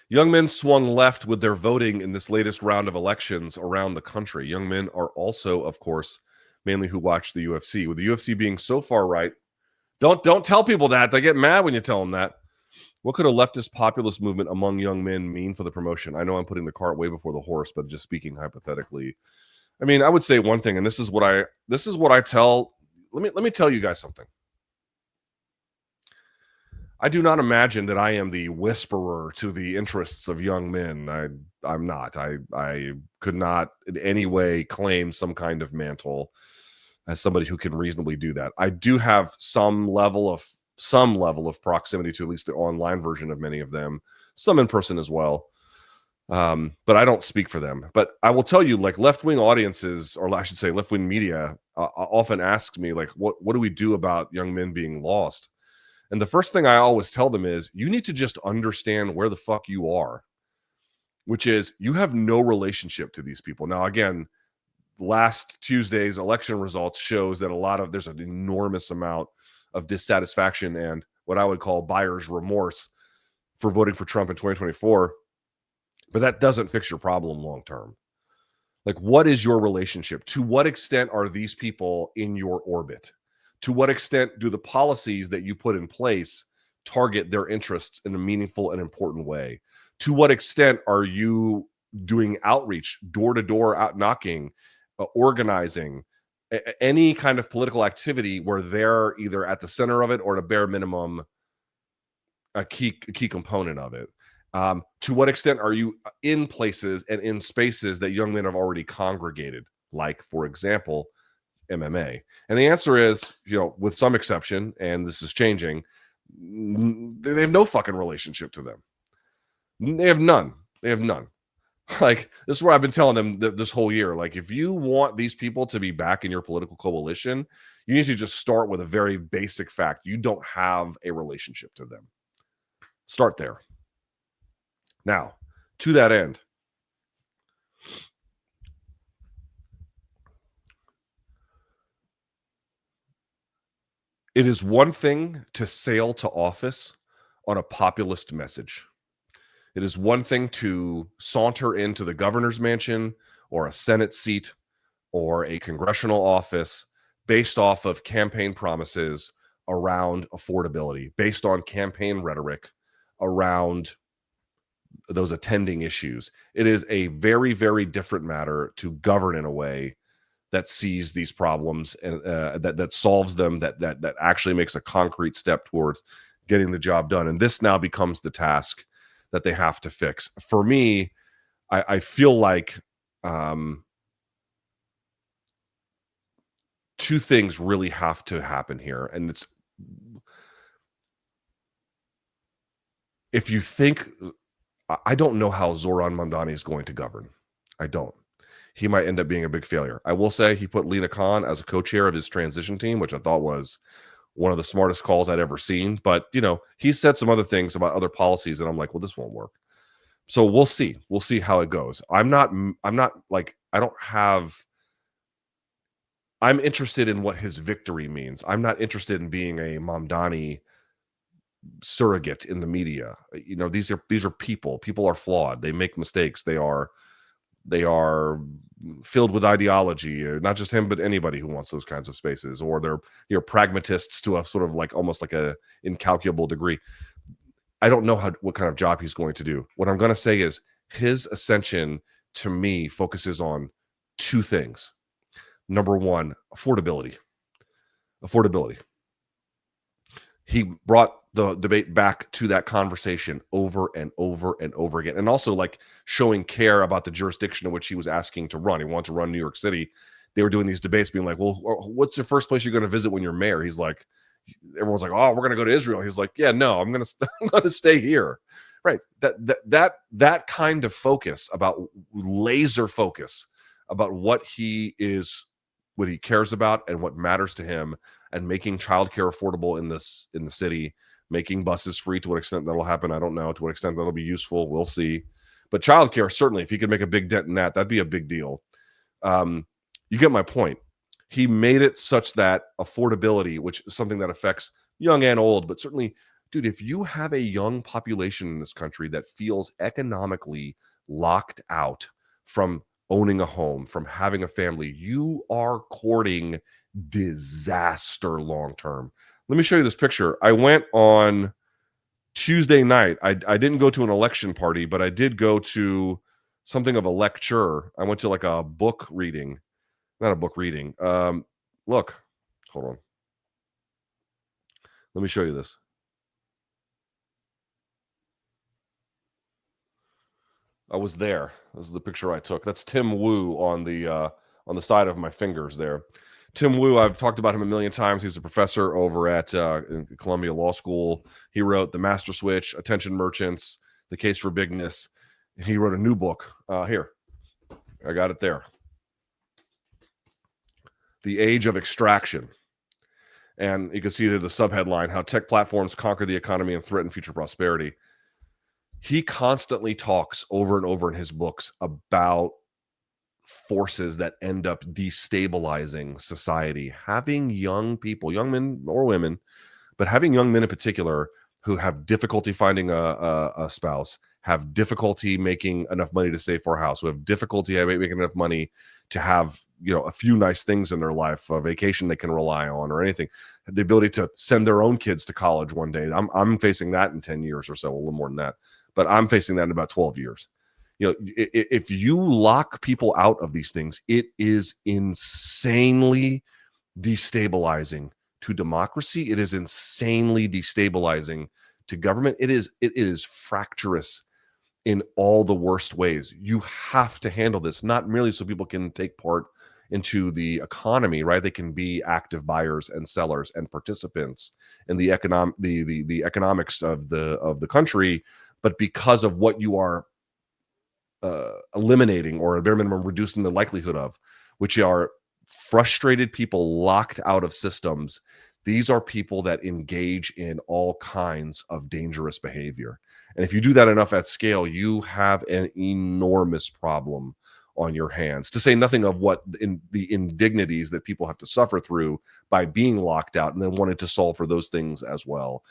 Young men swung left with their voting in this latest round of elections around the country. Young men are also, of course, mainly who watch the UFC. With the UFC being so far right, don't tell people that. They get mad when you tell them that. What could a leftist populist movement among young men mean for the promotion? I know I'm putting the cart way before the horse, but just speaking hypothetically, I mean, I would say one thing, and this is what I tell. Let me tell you guys something. I do not imagine that I am the whisperer to the interests of young men. I'm not. I could not in any way claim some kind of mantle as somebody who can reasonably do that. I do have some level of proximity to at least the online version of many of them, some in person as well. But I don't speak for them. But I will tell you, like left-wing audiences, or I should say left-wing media, often asks me, like, what do we do about young men being lost? And the first thing I always tell them is, you need to just understand where the fuck you are, which is you have no relationship to these people. Now, again, last Tuesday's election results shows that there's an enormous amount of dissatisfaction and what I would call buyer's remorse for voting for Trump in 2024. But that doesn't fix your problem long term. Like, what is your relationship? To what extent are these people in your orbit? To what extent do the policies that you put in place target their interests in a meaningful and important way? To what extent are you doing outreach, door to door, out knocking, organizing, any kind of political activity where they're either at the center of it or at a bare minimum a key component of it? To what extent are you in places and in spaces that young men have already congregated, like, for example, MMA? And the answer is, with some exception, and this is changing, they have no fucking relationship to them. They have none. Like, this is where I've been telling them this whole year. Like, if you want these people to be back in your political coalition, you need to just start with a very basic fact. You don't have a relationship to them. Start there. Now, to that end, it is one thing to sail to office on a populist message. It is one thing to saunter into the governor's mansion or a Senate seat or a congressional office based off of campaign promises around affordability, based on campaign rhetoric around those attending issues. It is a very, very different matter to govern in a way that sees these problems and that solves them, that actually makes a concrete step towards getting the job done. And this now becomes the task that they have to fix. For me, I feel like two things really have to happen here. And it's, if you think, I don't know how Zohran Mamdani is going to govern. I don't. He might end up being a big failure. I will say he put Lena Khan as a co-chair of his transition team, which I thought was one of the smartest calls I'd ever seen. But, he said some other things about other policies, and I'm like, well, this won't work. So we'll see. We'll see how it goes. I'm interested in what his victory means. I'm not interested in being a Mamdani surrogate in the media. These are people. People are flawed. They make mistakes. They are filled with ideology, not just him, but anybody who wants those kinds of spaces, or they're pragmatists to a sort of like almost like a incalculable degree. I don't know what kind of job he's going to do. What I'm going to say is his ascension to me focuses on two things. Number one, affordability. He brought the debate back to that conversation over and over and over again. And also, like, showing care about the jurisdiction in which he was asking to run. He wanted to run New York City. They were doing these debates being like, well, what's the first place you're going to visit when you're mayor? He's like, everyone's like, oh, we're going to go to Israel. He's like, yeah, no, I'm going to stay here. Right. That kind of focus, about laser focus about what he cares about and what matters to him, and making childcare affordable in the city, making buses free. To what extent that'll happen, I don't know. To what extent that'll be useful, we'll see. But childcare, certainly, if he could make a big dent in that, that'd be a big deal. You get my point. He made it such that affordability, which is something that affects young and old, but certainly Dude, if you have a young population in this country that feels economically locked out from owning a home, from having a family, you are courting disaster long term. Let me show you this picture. I went on Tuesday night. I didn't go to an election party, but I did go to something of a lecture. I went to like a book reading, not a book reading. Look, hold on. Let me show you this. I was there. This is the picture I took. That's Tim Wu on the side of my fingers there. Tim Wu, I've talked about him a million times. He's a professor over at Columbia Law School. He wrote The Master Switch, Attention Merchants, The Case for Bigness. He wrote a new book. Here, I got it there. The Age of Extraction. And you can see the subheadline, How Tech Platforms Conquer the Economy and Threaten Future Prosperity. He constantly talks over and over in his books about forces that end up destabilizing society. Having young people, young men or women, but having young men in particular who have difficulty finding a spouse, have difficulty making enough money to save for a house, who have difficulty making enough money to have, you know, a few nice things in their life, a vacation they can rely on or anything, the ability to send their own kids to college one day. I'm facing that in 10 years or so, a little more than that, but I'm facing that in about 12 years. You know, if you lock people out of these things, it is insanely destabilizing to democracy. It is insanely destabilizing to government. It is fractious in all the worst ways. You have to handle this, not merely so people can take part into the economy, right? They can be active buyers and sellers and participants in the economics of the country, but because of what you are eliminating, or at bare minimum reducing the likelihood of, which are frustrated people locked out of systems. These are people that engage in all kinds of dangerous behavior. And if you do that enough at scale, you have an enormous problem on your hands, to say nothing of what in the indignities that people have to suffer through by being locked out and then wanting to solve for those things as well.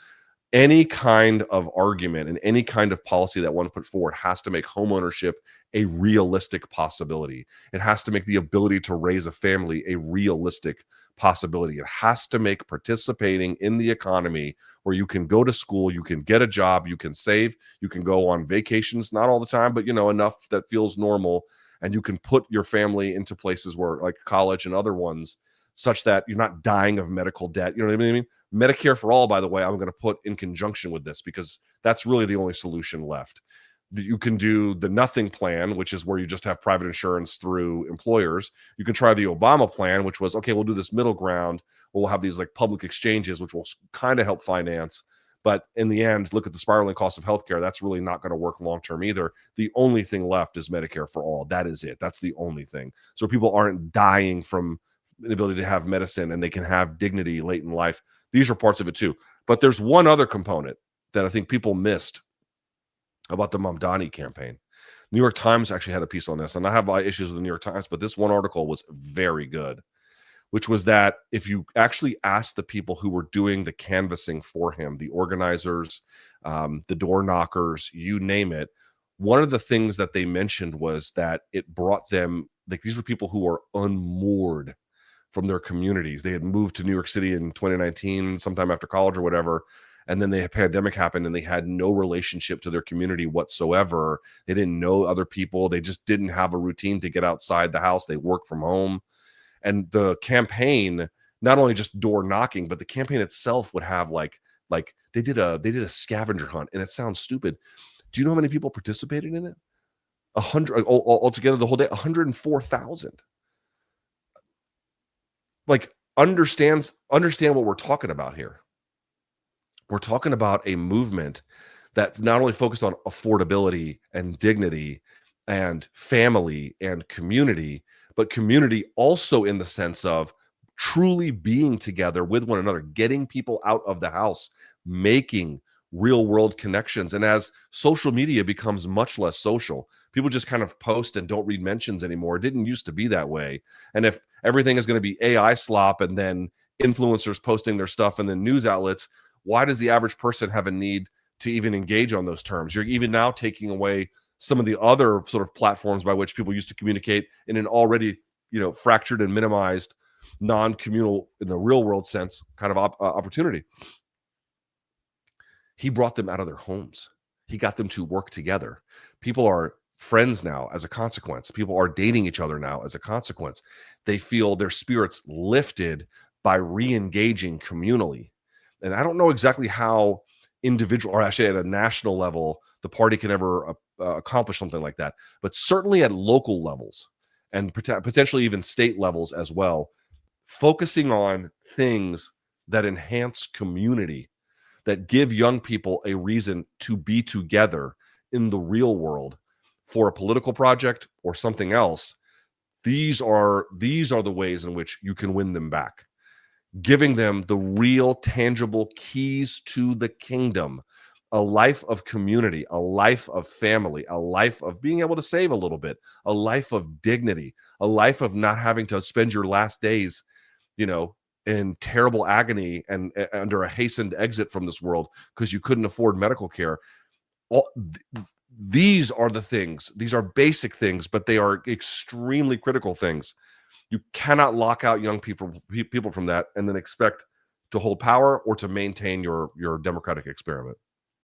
Any kind of argument and any kind of policy that one put forward has to make homeownership a realistic possibility. It has to make the ability to raise a family a realistic possibility. It has to make participating in the economy, where you can go to school, you can get a job, you can save, you can go on vacations, not all the time, but, you know, enough that feels normal, and you can put your family into places where, like college and other ones, such that you're not dying of medical debt. You know what I mean? Medicare for all, by the way, I'm going to put in conjunction with this, because that's really the only solution left. You can do the nothing plan, which is where you just have private insurance through employers. You can try the Obama plan, which was, okay, we'll do this middle ground. We'll have these like public exchanges, which will kind of help finance. But in the end, look at the spiraling cost of healthcare. That's really not going to work long term either. The only thing left is Medicare for all. That is it. That's the only thing. So people aren't dying from the ability to have medicine, and they can have dignity late in life. These are parts of it too. But there's one other component that I think people missed about the Mamdani campaign. New York Times actually had a piece on this, and I have issues with the New York Times, but this one article was very good, which was that if you actually ask the people who were doing the canvassing for him, the organizers, the door knockers, you name it, one of the things that they mentioned was that it brought them, like, these were people who were unmoored from their communities. They had moved to New York City in 2019, sometime after college or whatever. And then the pandemic happened and they had no relationship to their community whatsoever. They didn't know other people. They just didn't have a routine to get outside the house. They work from home. And the campaign, not only just door knocking, but the campaign itself would have like they did a scavenger hunt, and it sounds stupid. Do you know how many people participated in it? 100 altogether, the whole day, 104,000. Like, understand what we're talking about here. We're talking about a movement that not only focused on affordability and dignity and family and community, but community also in the sense of truly being together with one another, getting people out of the house, making real world connections. And as social media becomes much less social, people just kind of post and don't read mentions anymore. It didn't used to be that way. And if everything is going to be AI slop and then influencers posting their stuff and then news outlets, why does the average person have a need to even engage on those terms? You're even now taking away some of the other sort of platforms by which people used to communicate in an already, fractured and minimized, non-communal, in the real world sense, kind of opportunity. He brought them out of their homes. He got them to work together. People are friends now as a consequence. People are dating each other now as a consequence. They feel their spirits lifted by re-engaging communally. And I don't know exactly how individual, or actually at a national level, the party can ever accomplish something like that. But certainly at local levels and potentially even state levels as well, focusing on things that enhance community, that give young people a reason to be together in the real world for a political project or something else. These are the ways in which you can win them back, giving them the real tangible keys to the kingdom, a life of community, a life of family, a life of being able to save a little bit, a life of dignity, a life of not having to spend your last days, you know, in terrible agony and under a hastened exit from this world because you couldn't afford medical care. All these are the things. These are basic things, but they are extremely critical things. You cannot lock out young people from that and then expect to hold power or to maintain your democratic experiment.